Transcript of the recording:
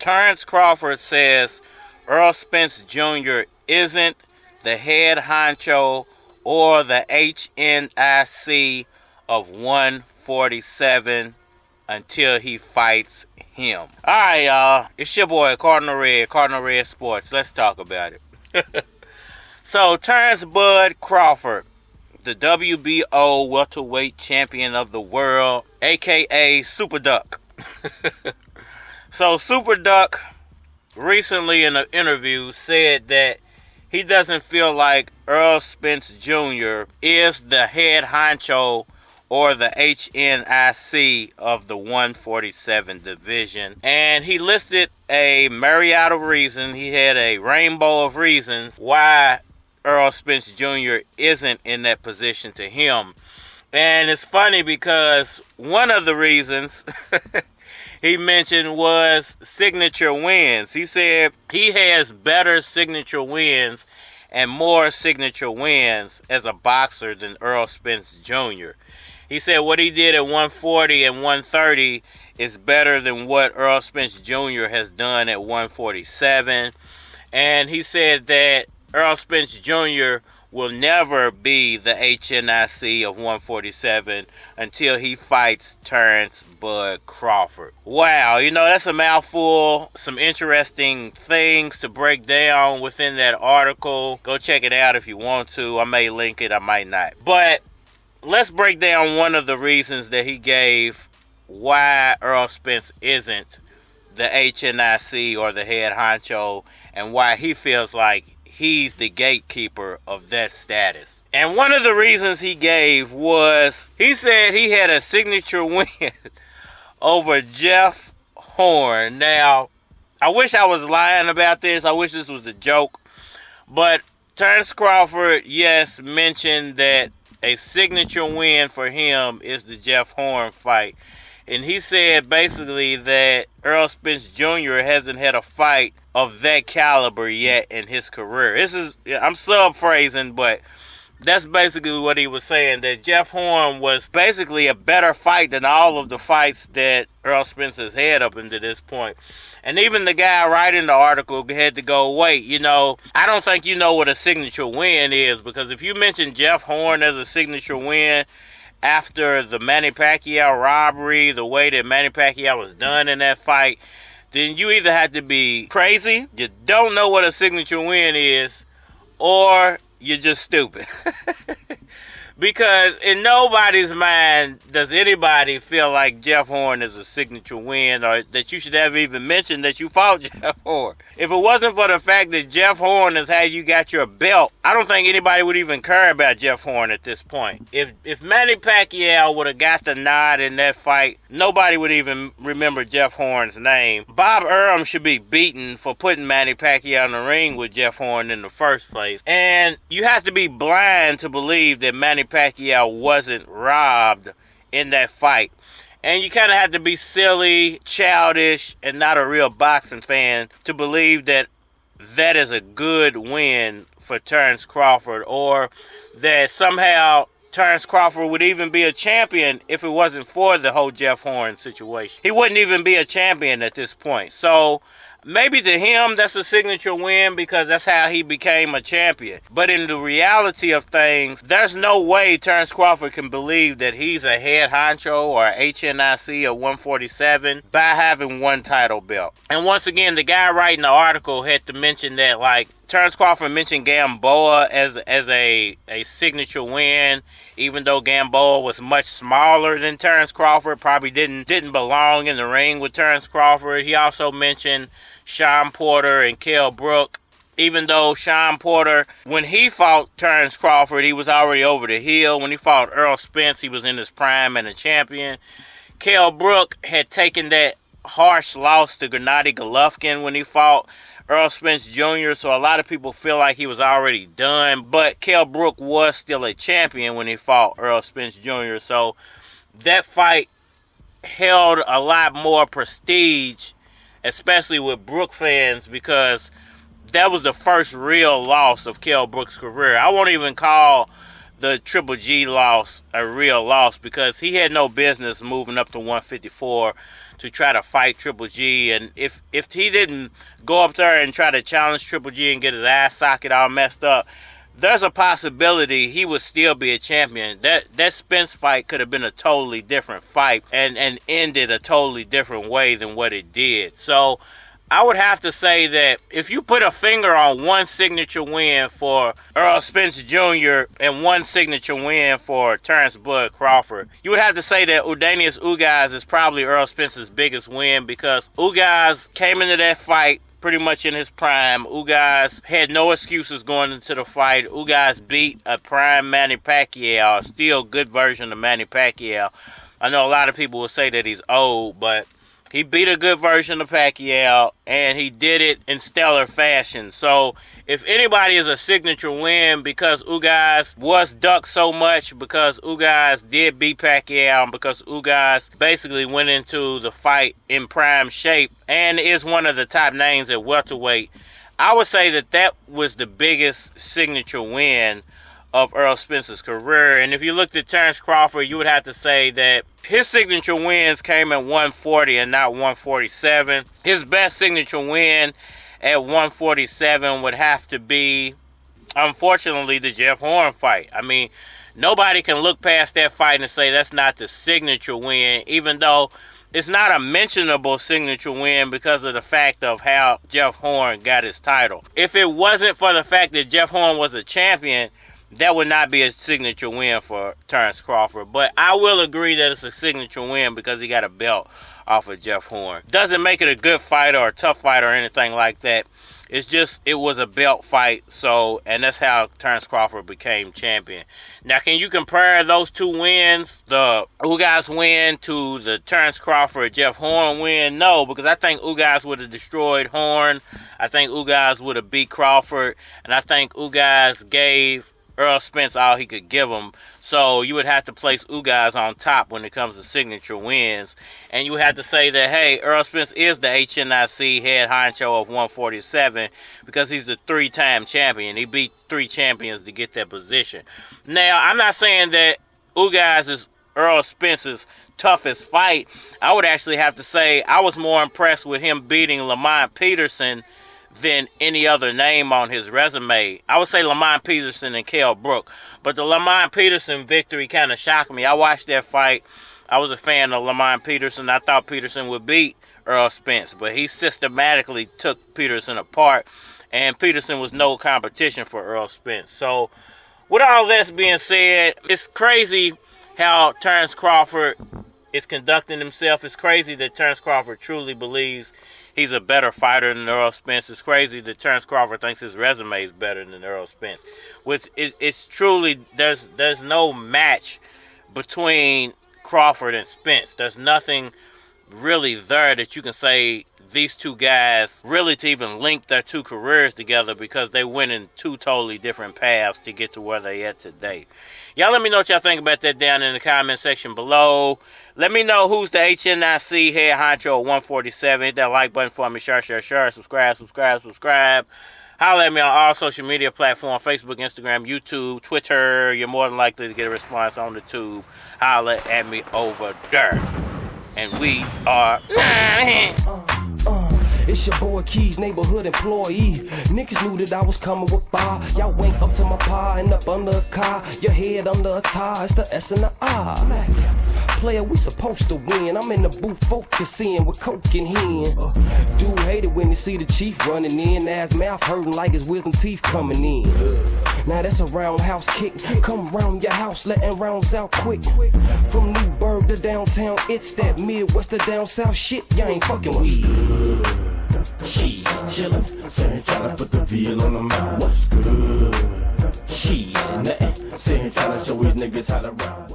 Terence Crawford says Errol Spence Jr. isn't the head honcho or the H.N.I.C. of 147 until he fights him. Alright, y'all. It's your boy, Cardinal Red Sports. Let's talk about it. So, Terence Bud Crawford, the WBO welterweight champion of the world, a.k.a. Super Duck. So, Super Duck recently in an interview said that he doesn't feel like Errol Spence Jr. is the head honcho or the H.N.I.C. of the 147 division. And he listed a myriad of reasons. He had a rainbow of reasons why Errol Spence Jr. isn't in that position to him. And it's funny because one of the reasons he mentioned was signature wins. He said he has better signature wins and more signature wins as a boxer than Errol Spence Jr. He said what he did at 140 and 130 is better than what Errol Spence Jr. has done at 147. And he said that Errol Spence Jr. will never be the H.N.I.C. of 147 until he fights Terence Bud Crawford. Wow, you know, that's a mouthful. Some interesting things to break down within that article. Go check it out if you want to. I may link it, I might not. But let's break down one of the reasons that he gave why Errol Spence isn't the H.N.I.C. or the head honcho, and why he feels like he's the gatekeeper of that status. And one of the reasons he gave was, he said he had a signature win over Jeff Horn. Now, I wish I was lying about this. I wish this was a joke. But Terence Crawford, yes, mentioned that a signature win for him is the Jeff Horn fight. And he said basically that Errol Spence Jr. hasn't had a fight of that caliber yet in his career. I'm sub-phrasing, but that's basically what he was saying, that Jeff Horn was basically a better fight than all of the fights that Errol Spence has had up until this point. And even the guy writing the article had to go, wait, you know, I don't think you know what a signature win is, because if you mention Jeff Horn as a signature win after the Manny Pacquiao robbery, the way that Manny Pacquiao was done in that fight, then you either have to be crazy, you don't know what a signature win is, or you're just stupid. Because in nobody's mind does anybody feel like Jeff Horn is a signature win, or that you should have even mentioned that you fought Jeff Horn. If it wasn't for the fact that Jeff Horn is how you got your belt, I don't think anybody would even care about Jeff Horn at this point. If Manny Pacquiao would have got the nod in that fight, nobody would even remember Jeff Horn's name. Bob Arum should be beaten for putting Manny Pacquiao in the ring with Jeff Horn in the first place. And you have to be blind to believe that Manny Pacquiao wasn't robbed in that fight. And you kind of have to be silly, childish, and not a real boxing fan to believe that that is a good win for Terence Crawford, or that somehow Terence Crawford would even be a champion if it wasn't for the whole Jeff Horn situation. He wouldn't even be a champion at this point. So maybe to him that's a signature win because that's how he became a champion. But in the reality of things, there's no way Terence Crawford can believe that he's a head honcho or H.N.I.C. of 147 by having one title belt. And once again, the guy writing the article had to mention that, like, Terence Crawford mentioned Gamboa as a signature win, even though Gamboa was much smaller than Terence Crawford, probably didn't belong in the ring with Terence Crawford. He also mentioned Shawn Porter and Kell Brook, even though Shawn Porter, when he fought Terence Crawford, he was already over the hill. When he fought Errol Spence, he was in his prime and a champion. Kell Brook had taken that harsh loss to Gennady Golovkin when he fought Errol Spence Jr., so a lot of people feel like he was already done, but Kell Brook was still a champion when he fought Errol Spence Jr., so that fight held a lot more prestige, especially with Brook fans, because that was the first real loss of Kell Brook's career. I won't even call the Triple G loss a real loss, because he had no business moving up to 154 to try to fight Triple G. And if he didn't go up there and try to challenge Triple G and get his ass socket all messed up, there's a possibility he would still be a champion. That Spence fight could have been a totally different fight and ended a totally different way than what it did. So I would have to say that if you put a finger on one signature win for Errol Spence Jr. and one signature win for Terence Bud Crawford, you would have to say that Udanius Ugaz is probably Errol Spence's biggest win, because Ugaz came into that fight pretty much in his prime. Ugaz had no excuses going into the fight. Ugaz beat a prime Manny Pacquiao, a still good version of Manny Pacquiao. I know a lot of people will say that he's old, but he beat a good version of Pacquiao, and he did it in stellar fashion. So if anybody is a signature win, because Ugaz was ducked so much, because Ugaz did beat Pacquiao, and because Ugaz basically went into the fight in prime shape and is one of the top names at welterweight, I would say that was the biggest signature win of Errol Spence's career. And if you looked at Terence Crawford, you would have to say that his signature wins came at 140 and not 147. His best signature win at 147 would have to be, unfortunately, the Jeff Horn fight. I mean, nobody can look past that fight and say that's not the signature win, even though it's not a mentionable signature win because of the fact of how Jeff Horn got his title. If it wasn't for the fact that Jeff Horn was a champion, that would not be a signature win for Terence Crawford. But I will agree that it's a signature win because he got a belt off of Jeff Horn. Doesn't make it a good fight or a tough fight or anything like that. It's just, it was a belt fight. So, and that's how Terence Crawford became champion. Now, can you compare those two wins, the Ugaz win to the Terence Crawford Jeff Horn win? No, because I think Ugaz would have destroyed Horn. I think Ugaz would have beat Crawford. And I think Ugaz gave Errol Spence all he could give him. So you would have to place Ugaz on top when it comes to signature wins. And you would have to say that, hey, Errol Spence is the H.N.I.C head honcho of 147 because he's the 3-time champion. He beat 3 champions to get that position. Now, I'm not saying that Ugaz is Errol Spence's toughest fight. I would actually have to say I was more impressed with him beating Lamont Peterson than any other name on his resume. I would say Lamont Peterson and Kell Brook. But the Lamont Peterson victory kind of shocked me. I watched that fight. I was a fan of Lamont Peterson. I thought Peterson would beat Errol Spence, but he systematically took Peterson apart, and Peterson was no competition for Errol Spence. So with all that being said, it's crazy how Terence Crawford is conducting himself. It's crazy that Terence Crawford truly believes he's a better fighter than Errol Spence. It's crazy that Terence Crawford thinks his resume is better than Errol Spence. Which is, it's truly, there's no match between Crawford and Spence. There's nothing really there that you can say these two guys really to even link their two careers together, because they went in two totally different paths to get to where they at today. Y'all let me know what y'all think about that down in the comment section below. Let me know who's the H.N.I.C head honcho at 147. Hit that like button for me. Share. Subscribe. Holler at me on all social media platforms, Facebook, Instagram, YouTube, Twitter. You're more than likely to get a response on the tube. Holler at me over there. And we are... It's your boy Keys, neighborhood employee. Niggas knew that I was coming with fire. Y'all ain't up to my pie and up under a car. Your head under a tie, it's the S and the I. Player, we supposed to win. I'm in the booth focusing with coke in hand. Dude hate it when you see the chief running in. Ass mouth hurting like his wisdom teeth coming in. Now that's a roundhouse kick. Come round your house, letting rounds out quick. From Newburgh to downtown, it's that Midwest to down south shit. Y'all ain't fucking weed. She chillin', tryna put the veal on the mouth. What's good? She nothing, tryna show his niggas how to ride.